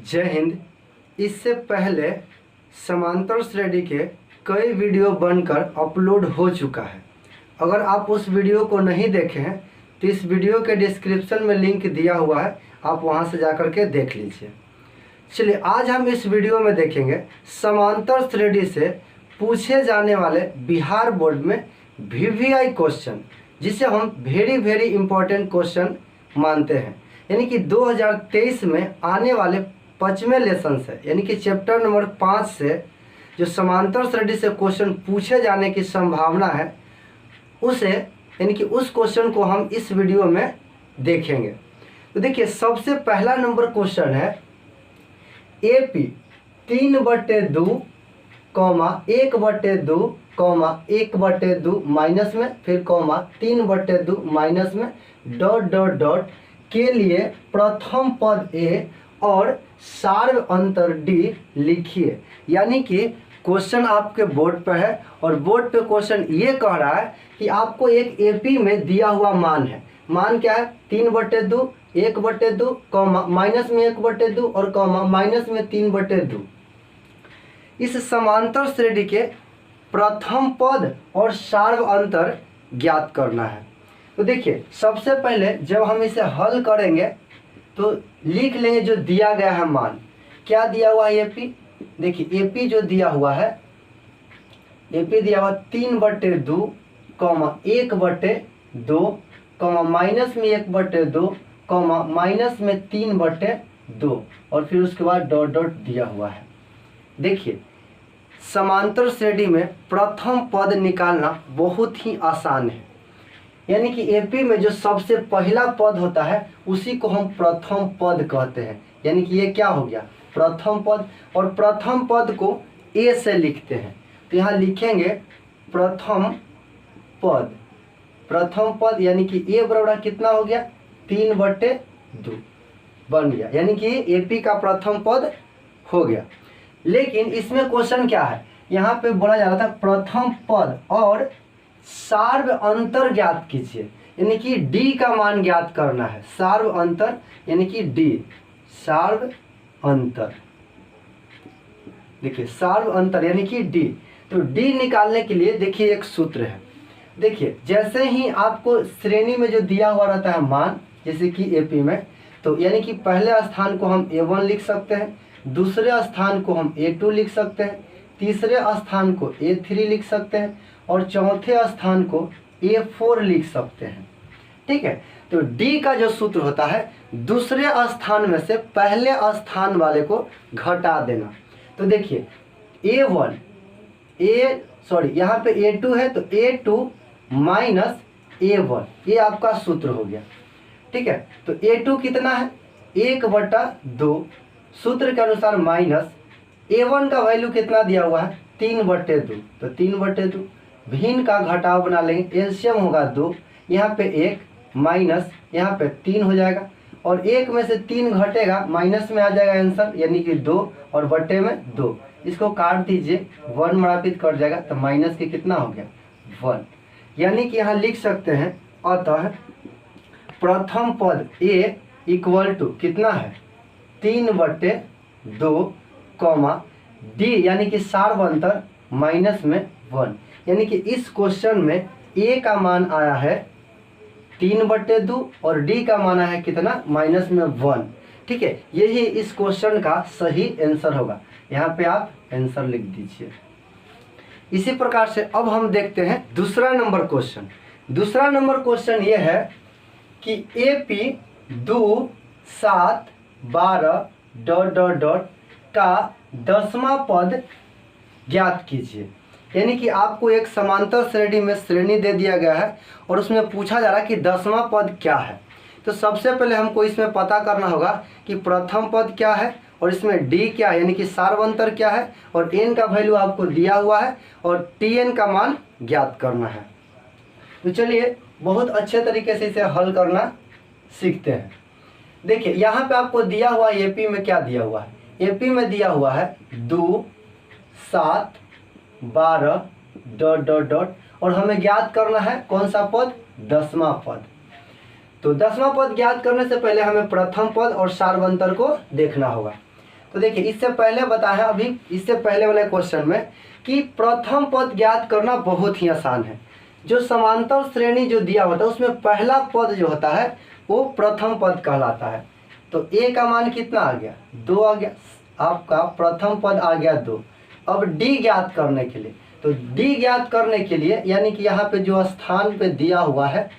जय हिंद। इससे पहले समांतर श्रेणी के कई वीडियो बनकर अपलोड हो चुका है। अगर आप उस वीडियो को नहीं देखे हैं तो इस वीडियो के डिस्क्रिप्शन में लिंक दिया हुआ है, आप वहां से जाकर के देख लीजिए। चलिए आज हम इस वीडियो में देखेंगे समांतर श्रेणी से पूछे जाने वाले बिहार बोर्ड में वीवीआई क्वेश्चन, जिसे हम वेरी इंपॉर्टेंट क्वेश्चन मानते हैं। यानी कि 2023 में आने वाले 5वें लेसन से, यानी कि चैप्टर नंबर 5 से जो समांतर श्रेणी से क्वेश्चन पूछे जाने की संभावना है, उसे यानी कि उस क्वेश्चन को हम इस वीडियो में देखेंगे। तो देखिए, सबसे पहला नंबर क्वेश्चन है AP 3/2, 1/2, 1/2 माइनस में, फिर 3/2 माइनस में, डॉट के लिए प्रथम पद A और सार्व अंतर D लिखिए। यानी कि क्वेश्चन आपके बोर्ड पर है और बोर्ड पे क्वेश्चन ये कह रहा है कि आपको एक AP में दिया हुआ मान है। मान क्या है? 3/2, 1/2, माइनस में 1/2 और माइनस में 3/2। इस समांतर श्रेणी के प्रथम पद और सार्व अंतर ज्ञात करना है। तो देखिए, सबसे पहले जब हम इसे हल करेंगे तो लिख लेंगे जो दिया गया है मान। क्या दिया हुआ है? AP। देखिए, AP जो दिया हुआ है, AP दिया हुआ 3/2, 1/2, माइनस में 1/2, माइनस में 3/2 और फिर उसके बाद डॉट दिया हुआ है। देखिए, समांतर श्रेणी में प्रथम पद निकालना बहुत ही आसान है। यानी कि AP में जो सबसे पहला पद होता है उसी को हम प्रथम पद कहते हैं। यानी कि ये क्या हो गया? प्रथम पद। और प्रथम पद को A से लिखते हैं, तो यहाँ लिखेंगे प्रथम पद। प्रथम पद यानी कि A बराबर कितना हो गया? 3/2 बन गया। यानी कि AP का प्रथम पद हो गया। लेकिन इसमें क्वेश्चन क्या है? यहाँ पे बोला जा रहा था प्रथम पद और सार्व अंतर ज्ञात कीजिए। यानी कि D का मान ज्ञात करना है। सार्व अंतर यानी कि D, सार्व अंतर। देखिए, सार्व अंतर यानी कि D। तो D निकालने के लिए देखिए एक सूत्र है। देखिए, जैसे ही आपको श्रेणी में जो दिया हुआ रहता है मान, जैसे कि AP में, तो यानी कि पहले स्थान को हम A1 लिख सकते हैं, दूसरे स्थान को हम A2 लिख सकते हैं, तीसरे स्थान को A3 लिख सकते हैं और चौथे स्थान को A4 लिख सकते हैं। ठीक है। तो D का जो सूत्र होता है, दूसरे स्थान में से पहले स्थान वाले को घटा देना। तो देखिए, यहाँ पे A2 है, तो A2 माइनस A1, ये आपका सूत्र हो गया। ठीक है। तो A2 कितना है? 1/2, सूत्र के अनुसार माइनस A1 का वैल्यू कितना दिया हुआ है? 3/2, तो 3/2 भिन्न का घटाव बना लेंगे, एलसीएम होगा 2, यहाँ पे 1 माइनस यहाँ पे 3 हो जाएगा और 1 में से 3 घटेगा, माइनस में आ जाएगा आंसर, यानी कि 2 और बट्टे में 2। इसको काट दीजिए, 1 मरापित कट जाएगा, तो माइनस के कितना हो गया? 1। यानी कि यहाँ लिख सकते हैं, अतः प्रथम पद A इक्वल टू कितना है? 3/2, D यानी कि सार्व अंतर माइनस में 1। यानी कि इस क्वेश्चन में A का मान आया है 3/2 और D का मान आया है कितना? माइनस में 1। ठीक है, यही इस क्वेश्चन का सही आंसर होगा। यहाँ पे आप आंसर लिख दीजिए। इसी प्रकार से अब हम देखते हैं दूसरा नंबर क्वेश्चन। दूसरा नंबर क्वेश्चन ये है कि AP 2, 7, 12 डॉट का 10वां पद ज्ञात कीजिए। यानी कि आपको एक समांतर श्रेणी में श्रेणी दे दिया गया है और उसमें पूछा जा रहा है कि 10वां पद क्या है। तो सबसे पहले हमको इसमें पता करना होगा कि प्रथम पद क्या है और इसमें D क्या है, यानी कि सार्व अंतर क्या है, और N का वैल्यू आपको दिया हुआ है और TN का मान ज्ञात करना है। तो चलिए बहुत अच्छे तरीके से इसे हल करना सीखते हैं। देखिए, यहाँ पे आपको दिया हुआ AP में क्या दिया हुआ है? AP में दिया हुआ है 2, 7, 12 डॉट और हमें ज्ञात करना है कौन सा पद? 10वां पद। तो 10वां पद ज्ञात करने से पहले हमें प्रथम पद और सार्व अंतर को देखना होगा। तो देखिए इससे पहले बताया अभी इससे पहले वाले क्वेश्चन में कि प्रथम पद ज्ञात करना बहुत ही आसान है। जो समांतर श्रेणी जो दिया होता है उसमें पहला पद जो होता है वो प्रथम पद कहलाता है। तो a का मान कितना आ गया, 2 आ गया, आपका प्रथम पद आ गया 2। अब d ज्ञात करने के लिए, तो d ज्ञात करने के लिए यानी कि यहाँ पे जो स्थान पे दिया हुआ है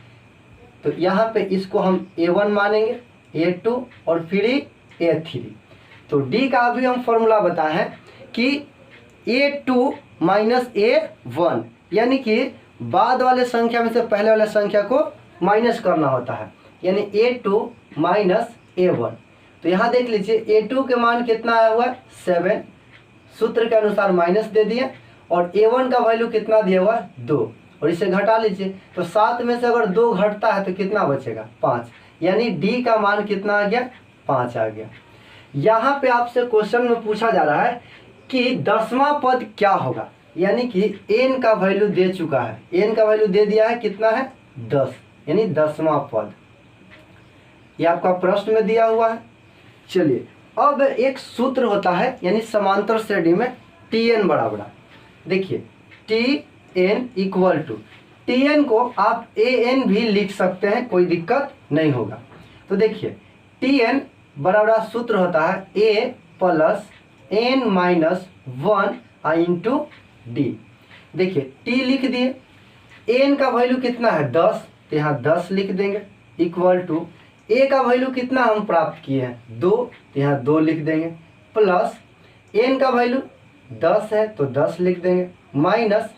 तो यहाँ पे इसको हम a1 मानेंगे, a2 और फिर a3। तो d का अभी हम फॉर्मूला बताए हैं कि a2 माइनस a1, यानी कि बाद वाले संख्या में से पहले वाले संख्या को माइनस करना होता है, यानी a2 माइनस a1। तो यहाँ देख लीजिए a2 के मान कितना आया हुआ है 7, सूत्र के अनुसार माइनस दे दिए, और a1 का वैल्यू कितना दिया हुआ है 2, और इसे घटा लीजिए। तो 7 में से अगर 2 घटता है तो कितना बचेगा 5, यानी d का मान कितना आ गया 5 आ गया। यहाँ पे आपसे क्वेश्चन में पूछा जा रहा है कि 10वां पद क्या होगा, यानी कि n का वैल्यू दे चुका है, n का वैल्यू दे दिया है कितना है 10, यानी 10वां पद, ये आपका प्रश्न में दिया हुआ है। चलिए अब एक सूत्र होता है यानी समांतर श्रेणी में Tn बराबर, देखिए Tn इक्वल टू, Tn को आप An भी लिख सकते हैं, कोई दिक्कत नहीं होगा। तो देखिए Tn बराबर सूत्र होता है a plus n minus 1 into D. देखिए t लिख दिए, n का वैल्यू कितना है 10, तो यहाँ 10 लिख देंगे, इक्वल टू a का वैल्यू कितना हम प्राप्त किए हैं 2, तो यहाँ 2 लिख देंगे, प्लस n का वैल्यू 10 है तो 10 लिख देंगे, माइनस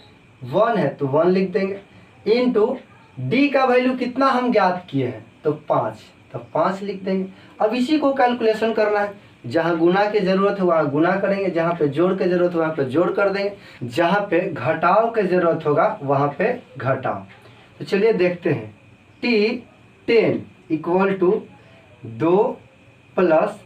1 है तो 1 लिख देंगे, इंटू d का वैल्यू कितना हम ज्ञात किए हैं तो 5, तो 5 लिख देंगे। अब इसी को कैलकुलेशन करना है, जहाँ गुना की ज़रूरत है वहाँ गुना करेंगे, जहाँ पे जोड़ की ज़रूरत है वहाँ पे जोड़ कर देंगे, जहाँ पे घटाव की ज़रूरत होगा वहाँ पे घटाव। तो चलिए देखते हैं, T10 इक्वल टू 2 प्लस,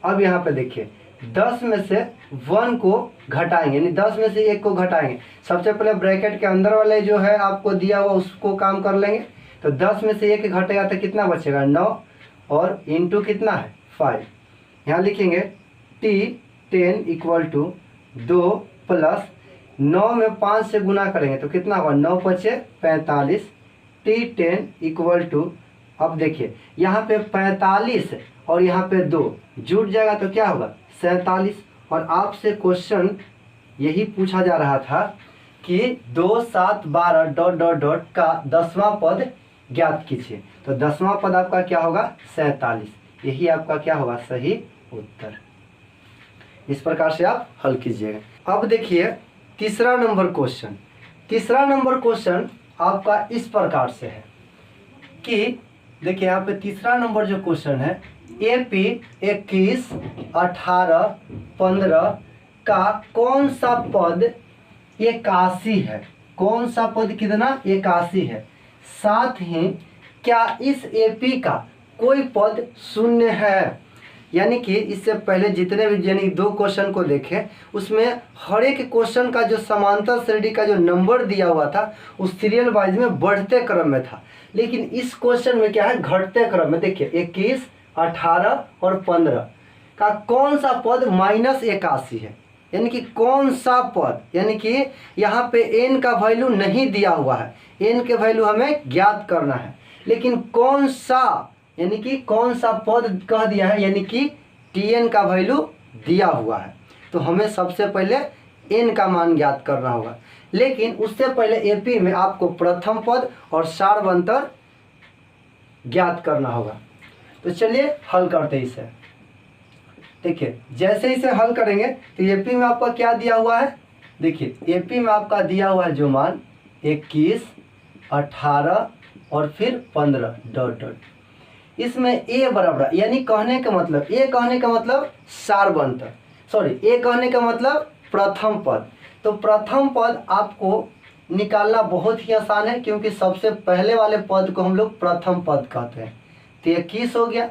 अब यहाँ पे देखिए 10 में से 1 को घटाएंगे, यानी 10 में से 1 को घटाएंगे। सबसे पहले ब्रैकेट के अंदर वाले जो है आपको दिया हुआ उसको काम कर लेंगे। तो 10 में से 1 घटेगा तो कितना बचेगा 9, और इंटू कितना है 5। यहाँ लिखेंगे T10 इक्वल टू 2 प्लस 9 में 5 से गुना करेंगे तो कितना होगा 9 पचे 45, T10 इक्वल टू, अब देखिए यहाँ पे 45 और यहाँ पे 2 जुड़ जाएगा तो क्या होगा 47। और आपसे क्वेश्चन यही पूछा जा रहा था कि 2 7 12 डॉट डॉट डॉट का 10वां पद ज्ञात कीजिए। तो 10वां पद आपका क्या होगा 47, यही आपका क्या होगा सही उत्तर। इस प्रकार से आप हल कीजिएगा। अब देखिए तीसरा नंबर क्वेश्चन, तीसरा नंबर क्वेश्चन आपका इस प्रकार से है कि देखिए यहाँ पे तीसरा नंबर जो क्वेश्चन है AP 21 18 15 का कौन सा पद 81 है, कौन सा पद कितना 81 है, साथ ही क्या इस AP का कोई पद शून्य है। यानी कि इससे पहले जितने भी यानी 2 क्वेश्चन को देखें उसमें हर एक क्वेश्चन का जो समांतर श्रेणी का जो नंबर दिया हुआ था उस सीरियल वाइज में बढ़ते क्रम में था, लेकिन इस क्वेश्चन में क्या है घटते क्रम में। देखिए 21 18 और 15 का कौन सा पद -81 है, यानी कि कौन सा पद, यानी कि यहाँ पे n का वैल्यू नहीं दिया हुआ है, n के वैल्यू हमें ज्ञात करना है, लेकिन कौन सा, यानी कि कौन सा पद कह दिया है, यानी कि Tn का वैल्यू दिया हुआ है। तो हमें सबसे पहले n का मान ज्ञात करना होगा, लेकिन उससे पहले AP में आपको प्रथम पद और सार्वंतर ज्ञात करना होगा। तो चलिए हल करते हैं इसे। देखिए जैसे इसे हल करेंगे तो AP में आपका क्या दिया हुआ है, देखिए AP में आपका दिया हुआ है जो मान 21 18 और फिर 15 डॉट डॉट, इसमें a बराबर, यानी कहने का मतलब a कहने का मतलब सार्वंतर, सॉरी a कहने का मतलब प्रथम पद। तो प्रथम पद आपको निकालना बहुत ही आसान है, क्योंकि सबसे पहले वाले पद को हम लोग प्रथम पद कहते हैं। तो 21 हो गया।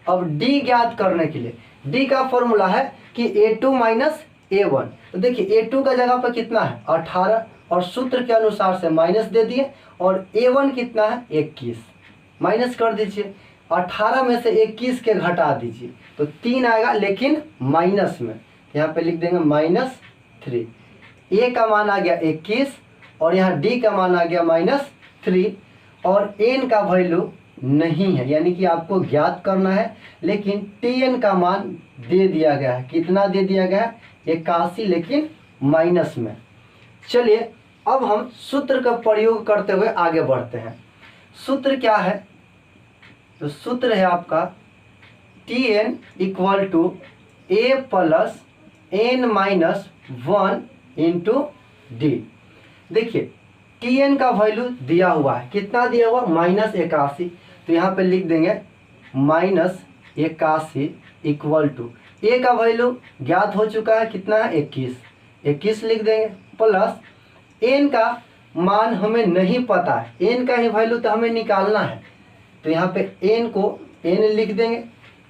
अब d ज्ञात करने के लिए d का फॉर्मूला है कि a2 माइनस a1। तो देखिए a2 का जगह पर कितना है 18, और सूत्र के अनुसार से माइनस दे दिए, और a1 कितना है 21, माइनस कर दीजिए। 18 में से 21 के घटा दीजिए तो 3 आएगा, लेकिन माइनस में। यहाँ पे लिख देंगे -3। ए का मान आ गया 21 और यहाँ डी का मान आ गया -3 और एन का वैल्यू नहीं है, यानी कि आपको ज्ञात करना है, लेकिन टी एन का मान दे दिया गया है। कितना दे दिया गया है? 81, लेकिन माइनस में। चलिए अब हम सूत्र का प्रयोग करते हुए आगे बढ़ते हैं। सूत्र क्या है? तो सूत्र है आपका T N equal to A plus N minus 1 into D. देखिए टी एन का वैल्यू दिया हुआ है, कितना दिया हुआ? -81। तो यहाँ पे लिख देंगे -81 इक्वल टू ए का वैल्यू ज्ञात हो चुका है, कितना है? 21 लिख देंगे, प्लस एन का मान हमें नहीं पता है, एन का ही वैल्यू तो हमें निकालना है। तो यहाँ पे एन को एन लिख देंगे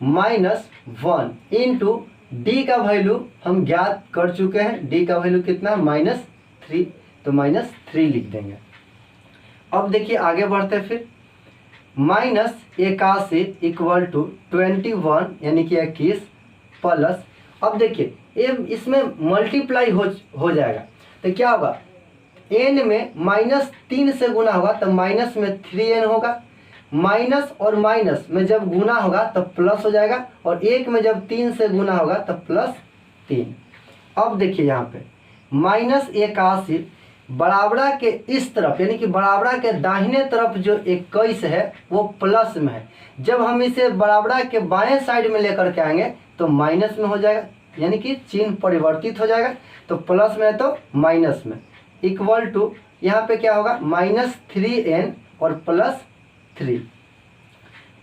-1 इंटू डी का वैल्यू हम ज्ञात कर चुके हैं, डी का वैल्यू कितना है? -3। तो -3 लिख देंगे। अब देखिए आगे बढ़ते फिर -81 इक्वल टू 21 यानी कि 21 प्लस, अब देखिए ये इसमें मल्टीप्लाई हो जाएगा तो क्या होगा? एन में -3 से गुना होगा तो माइनस में 3n होगा, माइनस और माइनस में जब गुना होगा तो प्लस हो जाएगा, और एक में जब 3 से गुना होगा तो +3। अब देखिए यहाँ पे -81 बराबरा के इस तरफ यानी कि बराबरा के दाहिने तरफ जो 21 है वो प्लस में है। जब हम इसे बराबरा के बाएं साइड में लेकर के आएंगे तो माइनस में हो जाएगा, यानी कि चिन्ह परिवर्तित हो जाएगा। तो प्लस में है तो माइनस में, इक्वल टू यहाँ पे क्या होगा? -3n और +3।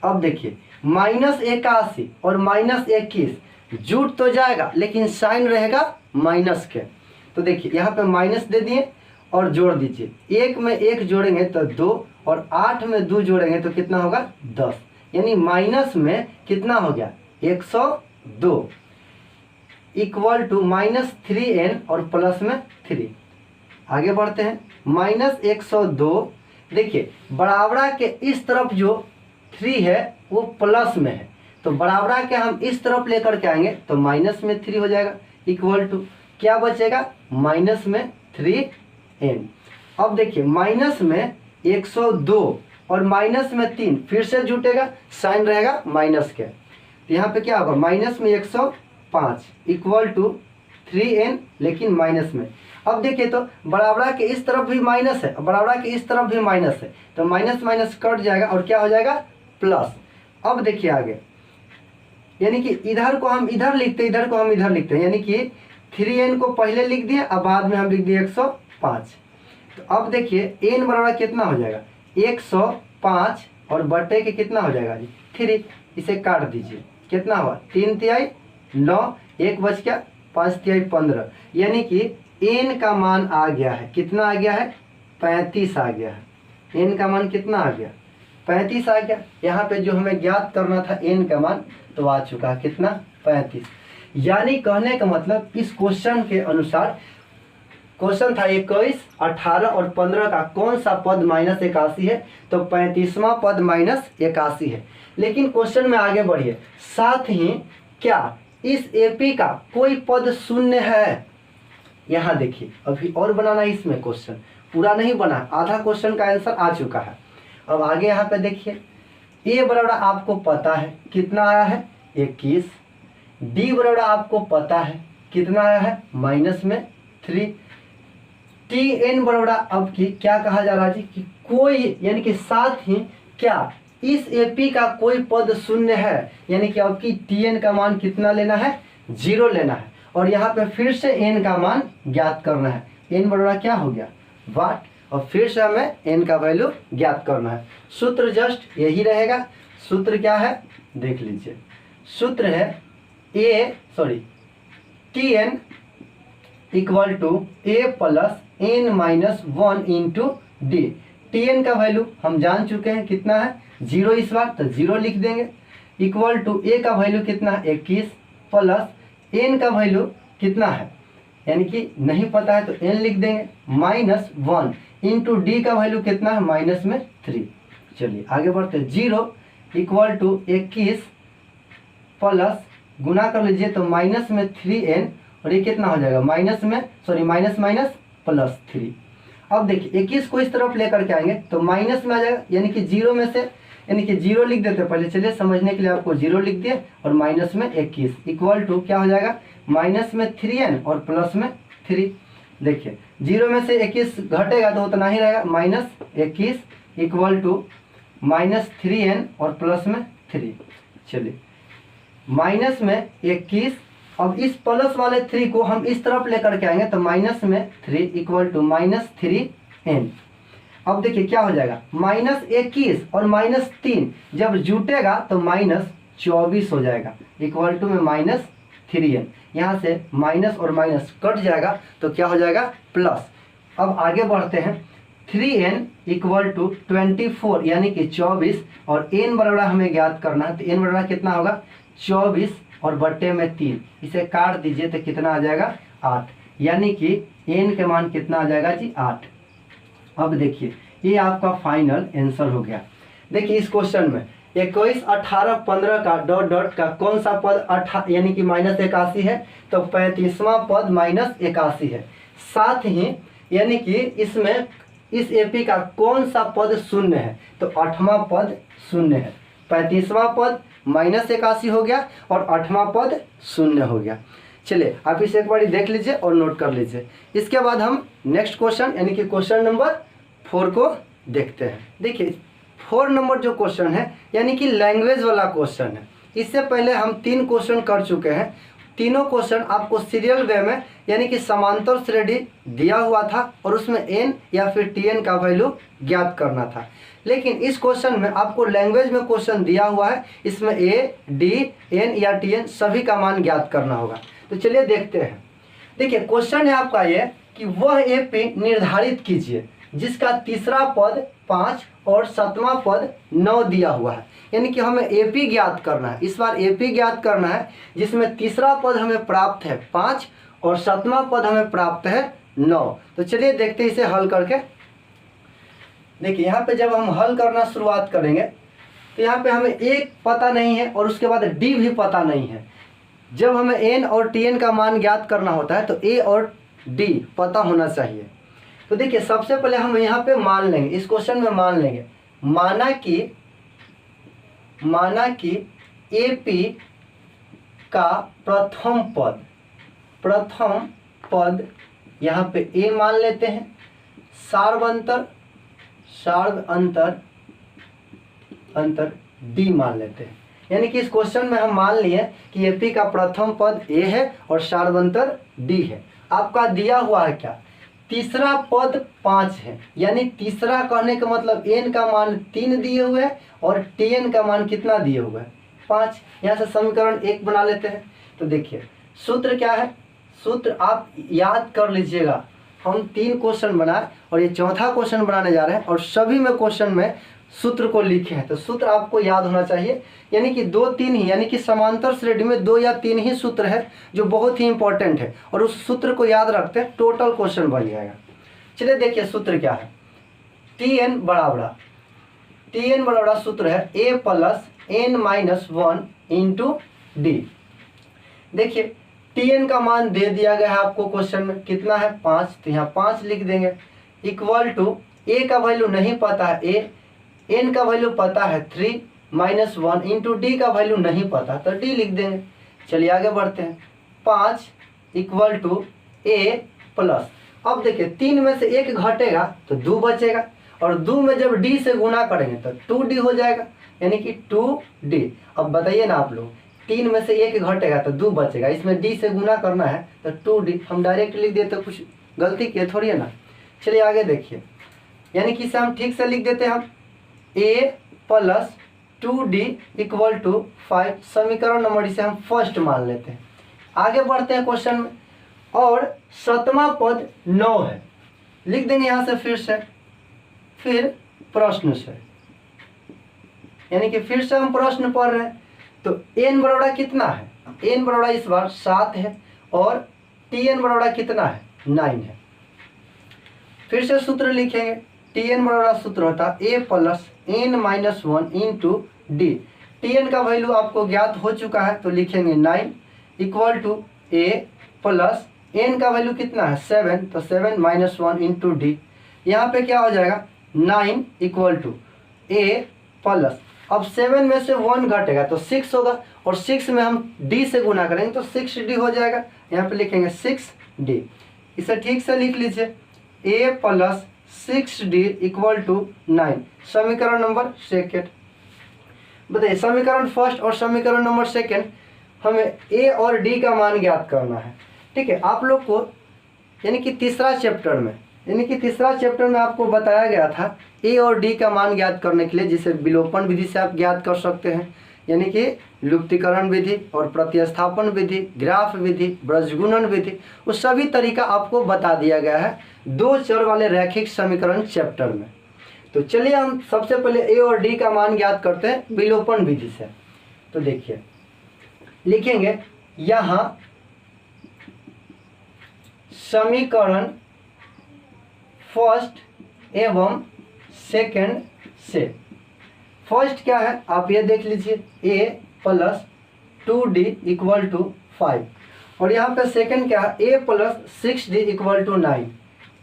अब देखिए -81 और -21 जुट तो जाएगा, लेकिन साइन रहेगा माइनस के। तो देखिए यहाँ पे माइनस दे दिए और जोड़ दीजिए, 1 में 1 जोड़ेंगे तो 2 और 8 में 2 जोड़ेंगे तो कितना होगा? 10, यानी माइनस में कितना हो गया? 102 इक्वल टू -3n और प्लस में 3। आगे बढ़ते हैं -102। देखिए बराबरा के इस तरफ जो 3 है वो प्लस में है, तो बराबरा के हम इस तरफ लेकर के आएंगे तो माइनस में 3 हो जाएगा, इक्वल टू क्या बचेगा? माइनस में 3n। अब देखिए माइनस में 102 और माइनस में 3 फिर से जुटेगा, साइन रहेगा माइनस के। तो यहाँ पे क्या होगा? माइनस में 105 इक्वल टू 3n, लेकिन माइनस में। अब देखिए तो बराबरा के इस तरफ भी माइनस है, बराबरा के इस तरफ भी माइनस है, तो माइनस माइनस कट जाएगा और क्या हो जाएगा? प्लस। अब देखिए आगे, यानी कि इधर को हम इधर लिखते, इधर को हम इधर लिखते हैं, यानी कि 3n को पहले लिख दिए, अब बाद में हम लिख दिए 105। तो अब देखिए n बराबर कितना हो जाएगा? 105 और बटे के कितना हो जाएगा जी? 3। इसे काट दीजिए, कितना हुआ? 3 तिहाई 9, 1 बच गया, 5 तिहाई 15, यानी कि n का मान आ गया है, कितना आ गया है? 35 आ गया है। n का मान कितना आ गया? 35 आ गया। यहाँ पे जो हमें ज्ञात करना था n का मान तो आ चुका है, कितना? 35। यानी कहने का मतलब इस क्वेश्चन के अनुसार, क्वेश्चन था 21, 18 और 15 का कौन सा पद -81 है? तो 35वां पद -81 है। लेकिन क्वेश्चन में आगे बढ़िए, साथ ही क्या इस एपी का कोई पद शून्य है? यहाँ देखिए अभी और बनाना है, इसमें क्वेश्चन पूरा नहीं बना, आधा क्वेश्चन का आंसर आ चुका है। अब आगे यहाँ पे देखिए, ए बराबर आपको पता है कितना आया है? 21। डी बराबर आपको पता है कितना आया है? माइनस में 3। टी एन बराबर अब की क्या कहा जा रहा है जी? कि कोई, यानी कि साथ ही क्या इस एपी का कोई पद शून्य है, यानी कि अब की टी एन का मान कितना लेना है? 0 लेना है, और यहाँ पे फिर से एन का मान ज्ञात करना है। एन बराबर क्या हो गया? वाट, और फिर से हमें एन का वैल्यू ज्ञात करना है। सूत्र जस्ट यही रहेगा। सूत्र क्या है? देख लीजिए, सूत्र है T N equal to A plus N minus 1 into D. T N का वैल्यू हम जान चुके हैं, कितना है? 0 इस बार, तो 0 लिख देंगे, इक्वल टू ए का वैल्यू कितना है? 21 प्लस एन का वैल्यू कितना है, यानी कि नहीं पता है तो एन लिख देंगे, -1 इंटू डी का वैल्यू कितना है? माइनस में 3। चलिए आगे बढ़ते हैं। 0 इक्वल टू 21 प्लस गुना कर लीजिए तो माइनस में 3n और ये कितना हो जाएगा माइनस में माइनस माइनस प्लस 3। अब देखिए 21 को इस तरफ लेकर के आएंगे तो माइनस में आ जाएगा, यानी कि जीरो में से यानी कि जीरो लिख देते हैं पहले। चलिए समझने के लिए आपको जीरो लिख दिए और माइनस में 21 इक्वल टू क्या हो जाएगा माइनस में 3n और प्लस में 3। देखिए जीरो में से 21 घटेगा तो उतना ही रहेगा, minus 21 equal to minus 3n और प्लस में 3। चलिए माइनस में 21, अब इस प्लस वाले 3 को हम इस तरफ लेकर के आएंगे तो माइनस में 3 इक्वल टू माइनस 3n। अब देखिए क्या हो जाएगा माइनस 21 और माइनस 3 जब जुटेगा तो माइनस 24 हो जाएगा इक्वल टू में माइनस 3n। यहाँ से माइनस और माइनस कट जाएगा तो क्या हो जाएगा प्लस। अब आगे बढ़ते हैं 3n इक्वल टू 24 यानी कि 24 और n बराबर हमें ज्ञात करना है तो n बराबर कितना होगा 24 और बट्टे में 3, इसे काट दीजिए तो कितना आ जाएगा 8, यानी कि n के मान कितना आ जाएगा जी 8। अब देखिए ये आपका फाइनल आंसर हो गया। देखिए इस क्वेश्चन में 21, 18, 15 का डॉट डॉट का कौन सा पद यानी कि माइनस 81 है तो 35वां पद माइनस 81 है। साथ ही यानी कि इसमें इस एपी का कौन सा पद शून्य है तो 8वां पद शून्य है। 35वां पद माइनस 81 हो गया और 8वां पद शून्य हो गया। चलिए आप इसे एक बार देख लीजिए और नोट कर लीजिए। इसके बाद हम नेक्स्ट क्वेश्चन यानी कि क्वेश्चन नंबर 4 को देखते हैं। देखिए 4 नंबर जो क्वेश्चन है यानी कि लैंग्वेज वाला क्वेश्चन है। इससे पहले हम 3 क्वेश्चन कर चुके हैं। तीनों क्वेश्चन आपको सीरियल वे में यानी कि समांतर श्रेणी दिया हुआ था और उसमें n या फिर tn का वैल्यू ज्ञात करना था। लेकिन इस क्वेश्चन में आपको लैंग्वेज में क्वेश्चन दिया हुआ है, इसमें a, d, n या tn सभी का मान ज्ञात करना होगा। तो चलिए देखते हैं। देखिए क्वेश्चन है आपका ये कि वह एपी निर्धारित कीजिए जिसका तीसरा पद 5 और 7वां पद 9 दिया हुआ है। यानी कि हमें एपी ज्ञात करना है, इस बार एपी ज्ञात करना है जिसमें तीसरा पद हमें प्राप्त है 5 और 7वां पद हमें प्राप्त है 9। तो चलिए देखते हैं इसे हल करके। देखिए यहाँ पे जब हम हल करना शुरुआत करेंगे तो यहाँ पे हमें एक पता नहीं है और उसके बाद डी भी पता नहीं है। जब हमें एन और टीएन का मान ज्ञात करना होता है तो ए और डी पता होना चाहिए। तो देखिए सबसे पहले हम यहाँ पे मान लेंगे, इस क्वेश्चन में मान लेंगे, माना कि एपी का प्रथम पद यहाँ पे ए मान लेते हैं, सार्व अंतर डी मान लेते हैं। यानी कि इस क्वेश्चन में हम मान लिए कि एपी का प्रथम पद ए है और सार्वंतर डी है। आपका दिया हुआ है क्या, तीसरा पद 5 है, यानी तीसरा कहने का मतलब एन का मान 3 दिए हुए है और टीएन का मान कितना दिए हुए है 5। यहाँ से समीकरण 1 बना लेते हैं। तो देखिए सूत्र क्या है, सूत्र आप याद कर लीजिएगा। हम 3 क्वेश्चन बनाए और ये चौथा क्वेश्चन बनाने जा रहे हैं और सभी में क्वेश्चन में सूत्र को लिखे हैं। तो सूत्र आपको याद होना चाहिए, यानी कि 2-3 ही, यानी कि समांतर श्रेणी में 2 या 3 ही सूत्र है जो बहुत ही इंपॉर्टेंट है और उस सूत्र को याद रखते हैं टोटल क्वेश्चन बन जाएगा। चलिए देखिए सूत्र क्या है, टीएन बराबर सूत्र है a plus n minus 1 into D. देखिए टीएन का मान दे दिया गया है आपको क्वेश्चन में, कितना है 5, तो यहाँ 5 लिख देंगे इक्वल टू ए का वैल्यू नहीं पता है a, एन का वैल्यू पता है 3 माइनस 1 इंटू डी का वैल्यू नहीं पता तो डी लिख देंगे। चलिए आगे बढ़ते हैं, 5 इक्वल टू ए प्लस, अब देखिए 3 में से 1 घटेगा तो 2 बचेगा और 2 में जब डी से गुना करेंगे तो 2d हो जाएगा, यानी कि 2d। अब बताइए ना आप लोग, 3 में से 1 घटेगा तो 2 बचेगा, इसमें d से गुना करना है तो 2d। हम डायरेक्ट लिख देते, कुछ गलती किए थोड़ी है ना। चलिए आगे देखिए, यानी कि इसे हम ठीक से लिख देते हैं, हम a plus 2d equal to 5, समीकरण नंबर इसे हम फर्स्ट मान लेते हैं। आगे बढ़ते हैं क्वेश्चन में, और 7वां पद 9 है, लिख देंगे यहाँ से फिर प्रश्न से, यानी कि फिर से हम प्रश्न पढ़ रहे हैं। तो n बराबर कितना है, n बराबर इस बार 7 है और tn बराबर कितना है 9 है। फिर से सूत्र लिखेंगे, tn बराबर सूत्र होता है a plus n minus 1 into D. Tn का वैल्यू आपको ज्ञात हो चुका है, तो लिखेंगे 9 equal to a plus n का वैल्यू कितना है 7, तो 7 माइनस 1 इंटू डी। यहाँ पे क्या हो जाएगा 9 इक्वल टू a प्लस, अब 7 में से 1 घटेगा तो 6 होगा, और 6 में हम d से गुना करेंगे तो 6d हो जाएगा। यहाँ पे लिखेंगे 6d। इसे ठीक से लिख लीजिए, a plus 6d equal to 9, समीकरण नंबर सेकेंड। बताइए समीकरण फर्स्ट और समीकरण नंबर सेकेंड हमें a और d का मान ज्ञात करना है। ठीक है, आप लोग को यानी कि तीसरा चैप्टर में आपको बताया गया था a और d का मान ज्ञात करने के लिए, जिसे विलोपन विधि से आप ज्ञात कर सकते हैं, यानी कि लुप्तीकरण विधि और प्रतिस्थापन विधि, ग्राफ विधि, ब्रजगुणन विधि, वो सभी तरीका आपको बता दिया गया है 2 चर वाले रैखिक समीकरण चैप्टर में। तो चलिए हम सबसे पहले a और d का मान ज्ञात करते हैं विलोपन विधि से। तो देखिए लिखेंगे यहाँ समीकरण फर्स्ट एवं सेकंड से। फर्स्ट क्या है आप ये देख लीजिए, a plus 2d equal to 5, और यहाँ पे सेकंड क्या है a plus 6d equal to 9,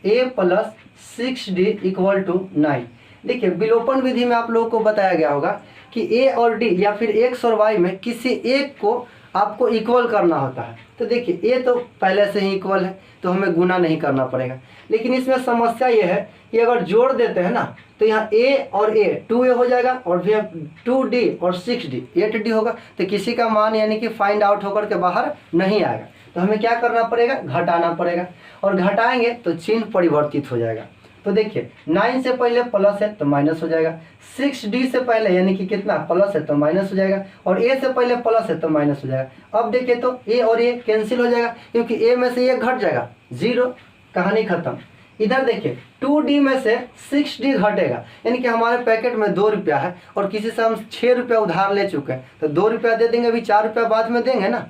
a plus 6d equal to 9। देखिए विलोपन विधि में आप लोगों को बताया गया होगा कि a और d या फिर x और y में किसी एक को आपको इक्वल करना होता है। तो देखिए a तो पहले से ही इक्वल है तो हमें गुना नहीं करना पड़ेगा, लेकिन इसमें समस्या ये है कि अगर जोड़ देते हैं ना तो यहाँ a और a 2a हो जाएगा, और फिर 2d और 6d 8d होगा, तो किसी का मान यानी कि फाइंड आउट होकर के बाहर नहीं आएगा। तो हमें क्या करना पड़ेगा, घटाना पड़ेगा, और घटाएंगे तो चिन्ह परिवर्तित हो जाएगा। तो देखिए 9 से पहले प्लस है तो माइनस हो जाएगा, 6d से पहले यानी कि कितना प्लस है तो माइनस हो जाएगा, और a से पहले प्लस है तो माइनस हो जाएगा। अब देखिए तो a और a कैंसिल हो जाएगा, क्योंकि a में से 1 घट जाएगा 0, कहानी खत्म। इधर देखिए 2d में से 6d घटेगा, यानी कि हमारे पैकेट में 2 रुपया है और किसी से हम 6 रुपया उधार ले चुके हैं, तो 2 रुपया दे देंगे, अभी 4 रुपया बाद में देंगे ना।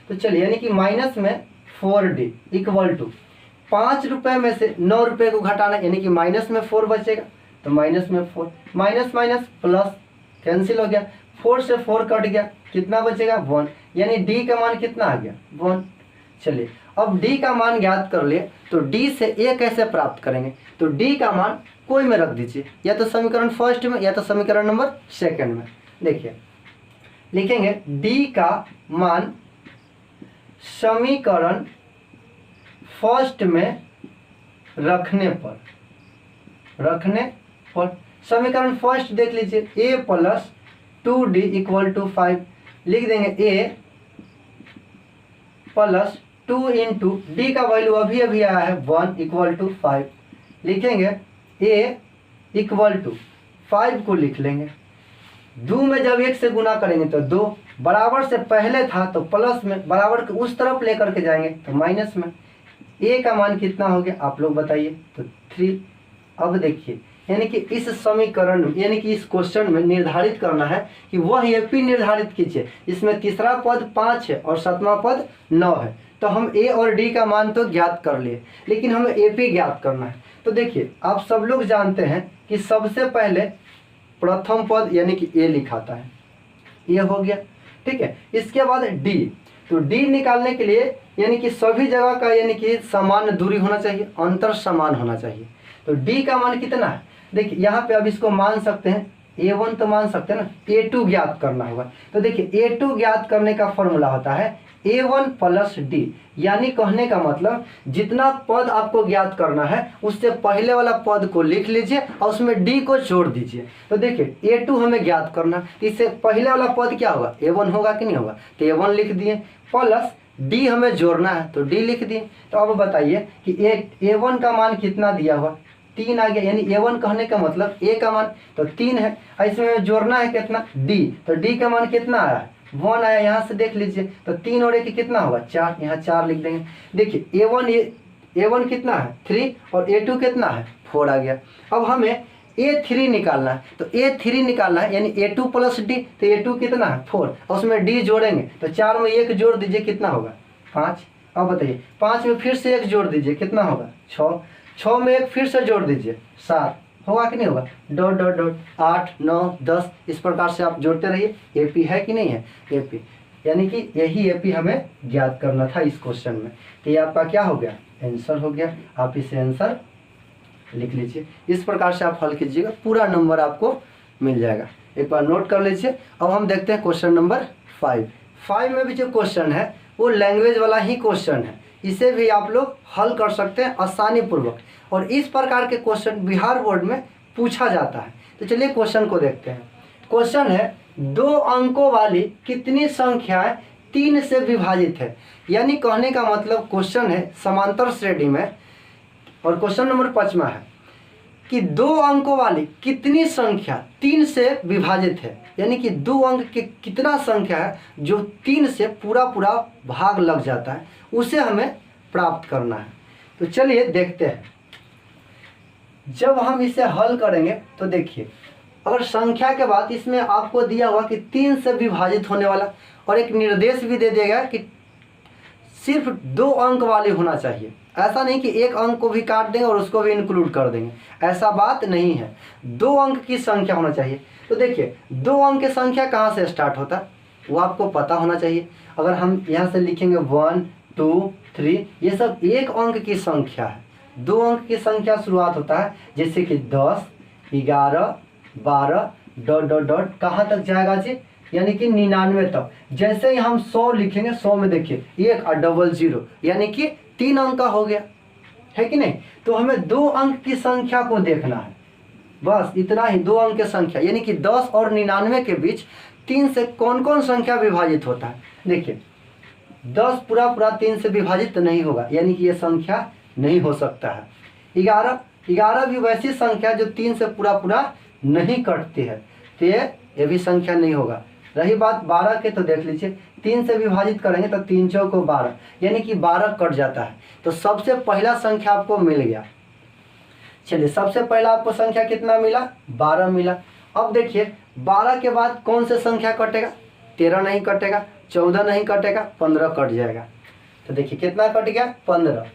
तो चलिए यानी कि माइनस में 4d इक्वल टू 5 रुपये में से 9 रुपये को घटाना, यानी कि माइनस में 4 बचेगा, तो माइनस में 4, माइनस माइनस प्लस कैंसिल हो गया, 4 से 4 कट गया, कितना बचेगा 1, यानी d का मान कितना आ गया 1। चलिए अब d का मान ज्ञात कर लिए, तो d से a कैसे प्राप्त करेंगे, तो d का मान कोई में रख दीजिए, या तो समीकरण फर्स्ट में या तो समीकरण नंबर सेकंड में। देखिए लिखेंगे d का मान समीकरण फर्स्ट में रखने पर समीकरण फर्स्ट देख लीजिए, a plus 2d equal to 5, लिख देंगे a प्लस 2 इंटू डी का वैल्यू अभी अभी आया है 1 इक्वल टू 5, लिखेंगे a इक्वल टू 5 को लिख लेंगे, 2 में जब 1 से गुना करेंगे तो 2, बराबर से पहले था तो प्लस में, बराबर के उस तरफ लेकर के जाएंगे तो माइनस में। a का मान कितना हो गया आप लोग बताइए, तो 3। अब देखिए यानी कि इस समीकरण यानी कि इस क्वेश्चन में निर्धारित करना है कि वह AP निर्धारित कीजिए, इसमें तीसरा पद 5 है और 7वां पद 9 है। तो हम a और d का मान तो ज्ञात कर लिए, लेकिन हमें AP ज्ञात करना है। तो देखिए आप सब लोग जानते हैं कि सबसे पहले प्रथम पद यानी कि a लिखाता है, ये हो गया, ठीक है। इसके बाद d, तो d निकालने के लिए यानी कि सभी जगह का यानी कि समान दूरी होना चाहिए, अंतर समान होना चाहिए। तो d का मान कितना है, देखिए यहाँ पे अब इसको मान सकते हैं a1 तो मान सकते हैं ना, a2 ज्ञात करना होगा। तो देखिए a2 ज्ञात करने का फॉर्मूला होता है a1 प्लस d, यानी कहने का मतलब जितना पद आपको ज्ञात करना है उससे पहले वाला पद को लिख लीजिए और उसमें d को जोड़ दीजिए। तो देखिए a2 हमें ज्ञात करना है, तो इससे पहले वाला पद क्या होगा a1 होगा कि नहीं होगा, तो a1 लिख दिए, प्लस d हमें जोड़ना है तो d लिख दिए। तो अब बताइए कि a1 का मान कितना दिया हुआ 3 आ गया, यानी a1 कहने का मतलब a का मान तो 3 है, इसमें जोड़ना है कितना d, तो d का मान कितना आया 1 आया, यहाँ से देख लीजिए, तो 3 और 1 कितना होगा 4, यहाँ 4 लिख देंगे। देखिए a1 कितना है 3 और a2 कितना है 4 आ गया। अब हमें a3 निकालना है, तो a3 निकालना है यानी a2 प्लस d, तो a2 कितना है 4 और उसमें d जोड़ेंगे तो 4 में 1 जोड़ दीजिए कितना होगा 5। अब बताइए 5 में फिर से 1 जोड़ दीजिए कितना होगा 6, 6 में 1 फिर से जोड़ दीजिए 7, होगा कि नहीं होगा, डॉट डॉट डॉट 8 9 10 इस प्रकार से आप जोड़ते रहिए। एपी है कि नहीं है, एपी, यानी कि यही एपी हमें ज्ञात करना था इस क्वेश्चन में। तो ये आपका क्या हो गया, आंसर हो गया। आप इसे आंसर लिख लीजिए। इस प्रकार से आप हल कीजिएगा, पूरा नंबर आपको मिल जाएगा। एक बार नोट कर लीजिए। अब हम देखते हैं क्वेश्चन नंबर 5 में भी जो क्वेश्चन है वो लैंग्वेज वाला ही क्वेश्चन है। इसे भी आप लोग हल कर सकते हैं आसानी पूर्वक, और इस प्रकार के क्वेश्चन बिहार बोर्ड में पूछा जाता है। तो चलिए क्वेश्चन को देखते हैं। क्वेश्चन है 2 अंकों वाली कितनी संख्याएं 3 से विभाजित है। यानी कहने का मतलब क्वेश्चन है समांतर श्रेणी में, और क्वेश्चन नंबर 5 है कि 2 अंकों वाली कितनी संख्या 3 से विभाजित है। यानी कि 2 अंक के कितना संख्या है जो 3 से पूरा पूरा भाग लग जाता है, उसे हमें प्राप्त करना है। तो चलिए देखते हैं। जब हम इसे हल करेंगे तो देखिए, अगर संख्या के बाद इसमें आपको दिया हुआ कि 3 से विभाजित होने वाला, और एक निर्देश भी दे देगा कि सिर्फ 2 अंक वाली होना चाहिए। ऐसा नहीं कि एक अंक को भी काट देंगे और उसको भी इंक्लूड कर देंगे, ऐसा बात नहीं है। 2 अंक की संख्या होना चाहिए। तो देखिए 2 अंक की संख्या कहाँ से स्टार्ट होता है वो आपको पता होना चाहिए। अगर हम यहाँ से लिखेंगे 1 2 3, ये सब 1 अंक की संख्या है। 2 अंक की संख्या शुरुआत होता है जैसे कि 10 11 12 डॉट डॉट डॉट कहाँ तक जाएगा जी, यानी कि 99 तक। जैसे ही हम 100 लिखेंगे, 100 में देखिए 1 और 00, यानी कि 3 अंक का हो गया, है कि नहीं। तो हमें 2 अंक की संख्या को देखना है, बस इतना ही। 2 अंक की संख्या यानी कि 10 और 99 के बीच 3 से कौन कौन संख्या विभाजित होता है। देखिए 10 पूरा पूरा 3 से विभाजित तो नहीं होगा, यानी कि ये संख्या नहीं हो सकता है। 11 भी वैसी संख्या जो 3 से पूरा पूरा नहीं कटती है, तो ये भी संख्या नहीं होगा। रही बात 12 के, तो देख लीजिए 3 से विभाजित करेंगे तो 3 चौको 12, यानी कि 12 कट जाता है। तो सबसे पहला संख्या आपको मिल गया। चलिए सबसे पहला आपको संख्या कितना मिला, 12 मिला। अब देखिए 12 के बाद कौन से संख्या कटेगा, 13 नहीं कटेगा, 14 नहीं कटेगा, 15 कट जाएगा। तो देखिए कितना कट गया, 15।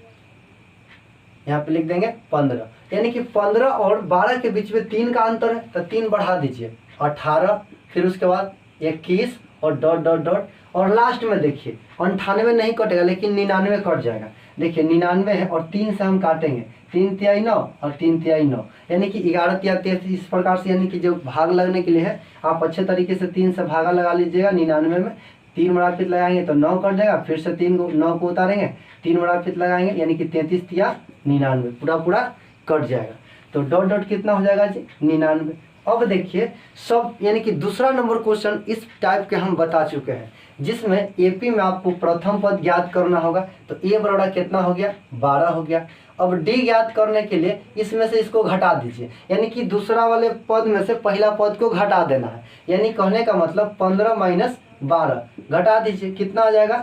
यहाँ पे लिख देंगे 15, यानी कि 15 और 12 के बीच में 3 का अंतर है, तो 3 बढ़ा दीजिए 18, फिर उसके बाद 21 और डॉट डॉट डॉट, और लास्ट में देखिए 98 नहीं कटेगा लेकिन 99 कट जाएगा। देखिए 99 है और 3 से हम काटेंगे, 3 तिहाई 9 और 3 तिहाई 9, यानी कि 11 तिहाई 33। इस प्रकार से यानी कि जो भाग लगने के लिए है, आप अच्छे तरीके से 3 से भागा लगा लीजिएगा। 99 में 3 बड़ा फित लगाएंगे तो 9 कट जाएगा, फिर से 9 को उतारेंगे, 3 बड़ा फित लगाएंगे, यानी कि 33 तिया 99 पूरा पूरा कट जाएगा। तो डॉट डॉट कितना हो जाएगा जी, 99। अब देखिए सब, यानी कि दूसरा नंबर क्वेश्चन इस टाइप के हम बता चुके हैं, जिसमें एपी में आपको प्रथम पद ज्ञात करना होगा। तो ए बराबर कितना हो गया, 12 हो गया। अब डी ज्ञात करने के लिए इसमें से इसको घटा दीजिए, यानी कि दूसरा वाले पद में से पहला पद को घटा देना है। यानी कहने का मतलब 15 माइनस 12 घटा दीजिए, कितना आ जाएगा,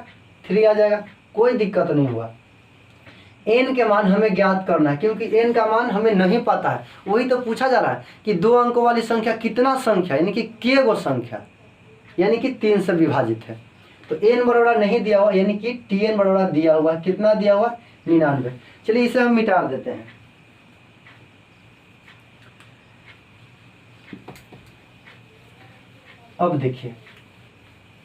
3 आ जाएगा। कोई दिक्कत नहीं हुआ। एन के मान हमें ज्ञात करना है, क्योंकि एन का मान हमें नहीं पता है। वही तो पूछा जा रहा है कि 2 अंकों वाली संख्या कितना संख्या, यानी कि के गो संख्या, यानी कि 3 से विभाजित है। तो एन बराबर नहीं दिया हुआ, यानी कि टी एन बराबर दिया हुआ, कितना दिया हुआ, 99। चलिए इसे हम मिटा देते हैं। अब देखिए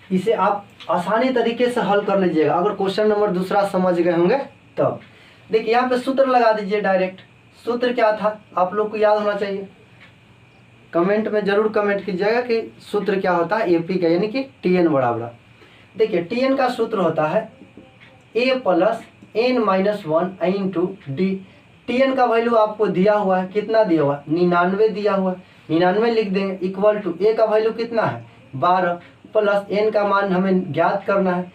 इसे आप आसानी तरीके से हल कर लीजिएगा, अगर क्वेश्चन नंबर दूसरा समझ गए होंगे तब। देखिए यहाँ पे सूत्र लगा दीजिए डायरेक्ट। सूत्र क्या था आप लोग को याद होना चाहिए, कमेंट में जरूर कमेंट कीजिएगा कि सूत्र क्या होता है एपी का, यानी कि टीएन बराबर। देखिए टीएन का सूत्र होता है a plus N minus 1 into d. T n का वैल्यू आपको दिया हुआ है, कितना दिया हुआ, 99 दिया हुआ है, 99 लिख देंगे, इक्वल टू ए का वैल्यू कितना है, 12, प्लस एन का मान हमें ज्ञात करना है,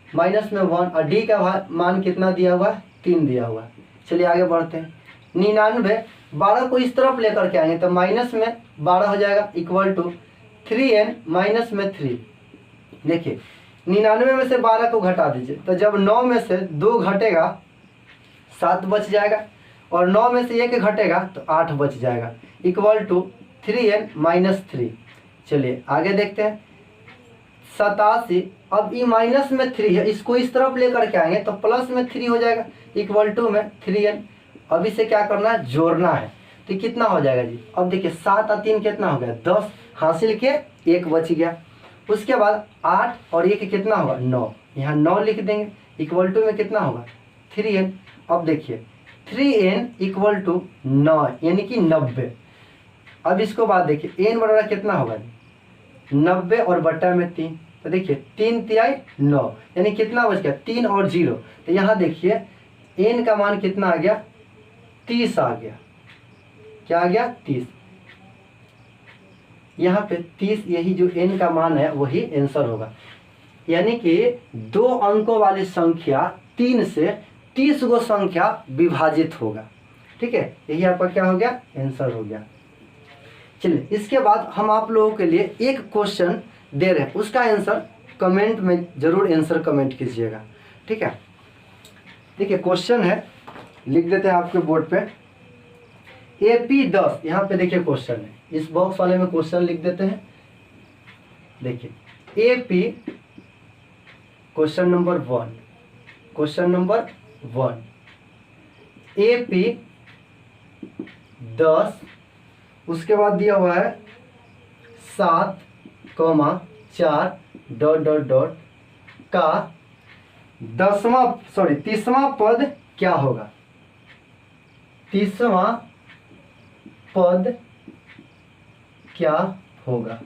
माइनस में 1, और डी का मान कितना दिया हुआ है, 3 दिया हुआ है। चलिए आगे बढ़ते हैं। 99 12 को इस तरफ लेकर के आएंगे तो माइनस में 12 हो जाएगा, इक्वल टू 3n माइनस में 3। देखिए 99 में से 12 को घटा दीजिए, तो जब 9 में से 2 घटेगा 7 बच जाएगा, और 9 में से 1 घटेगा तो 8 बच जाएगा, इक्वल टू 3n माइनस 3। चलिए आगे देखते हैं। 87, अब ये माइनस में 3 है, इसको इस तरफ लेकर के आएंगे तो प्लस में 3 हो जाएगा, इक्वल टू में 3n। अब इसे क्या करना है, जोड़ना है। तो कितना हो जाएगा जी। अब देखिए 7 और 3 कितना हो गया 10, हासिल के 1 बच गया। उसके बाद 8 और 1 कितना होगा 9, यहाँ 9 लिख देंगे, इक्वल टू में कितना होगा 3n। अब देखिए 3n इक्वल टू 9 यानी कि 90। अब इसको बाद देखिए n बराबर कितना होगा 90 और बट्टा में 3, तो देखिए 3 तिहाई 9 यानी कितना बच गया 3 और 0। तो यहाँ देखिए n का मान कितना आ गया 30 आ गया। क्या आ गया 30। यहाँ पे 30 यही जो n का मान है वही आंसर होगा। यानी कि 2 अंकों वाली संख्या 3 से 30 गो संख्या विभाजित होगा। ठीक है, यही आपका क्या हो गया आंसर हो गया। चलिए इसके बाद हम आप लोगों के लिए एक क्वेश्चन दे रहे हैं, उसका आंसर कमेंट में जरूर आंसर कमेंट कीजिएगा। ठीक है, देखिए क्वेश्चन है, लिख देते हैं आपके बोर्ड पे AP 10। यहाँ पे देखिए क्वेश्चन है, इस बॉक्स वाले में क्वेश्चन लिख देते हैं। देखिए AP question number 1, question number 1 AP 10, उसके बाद दिया हुआ है 7, 4 ... का 30वां पद क्या होगा। 30वां पद क्या होगा।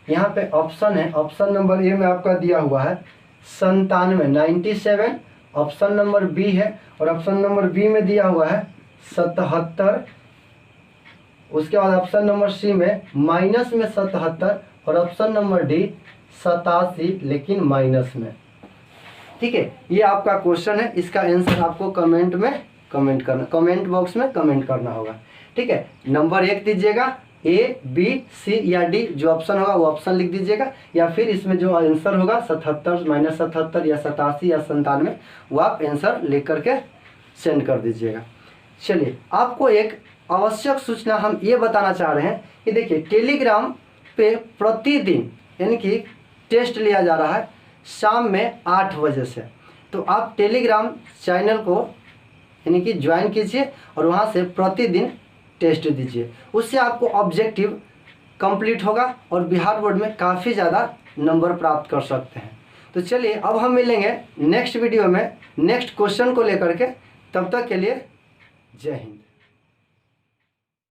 यहाँ पे ऑप्शन है, ऑप्शन नंबर ए में आपका दिया हुआ है 97 ऑप्शन नंबर बी है, और ऑप्शन नंबर बी में दिया हुआ है 77। उसके बाद ऑप्शन नंबर सी में माइनस में 77, और ऑप्शन नंबर डी 87 लेकिन माइनस में। ठीक है, ये आपका क्वेश्चन है, इसका आंसर आपको कमेंट में कमेंट करना, कमेंट बॉक्स में कमेंट करना होगा। ठीक है, नंबर 1 दीजिएगा, A B C या D जो ऑप्शन होगा वो ऑप्शन लिख दीजिएगा, या फिर इसमें जो आंसर होगा 77 -77 या 87 या 97 वो आप आंसर लिख करके सेंड कर दीजिएगा। चलिए आपको एक आवश्यक सूचना हम ये बताना चाह रहे हैं कि देखिए टेलीग्राम पे प्रतिदिन यानी कि टेस्ट लिया जा रहा है शाम में 8 बजे से। तो आप टेलीग्राम चैनल को यानी कि ज्वाइन कीजिए और वहाँ से प्रतिदिन टेस्ट दीजिए, उससे आपको ऑब्जेक्टिव कंप्लीट होगा और बिहार बोर्ड में काफ़ी ज़्यादा नंबर प्राप्त कर सकते हैं। तो चलिए अब हम मिलेंगे नेक्स्ट वीडियो में नेक्स्ट क्वेश्चन को लेकर के, तब तक के लिए जय हिंद।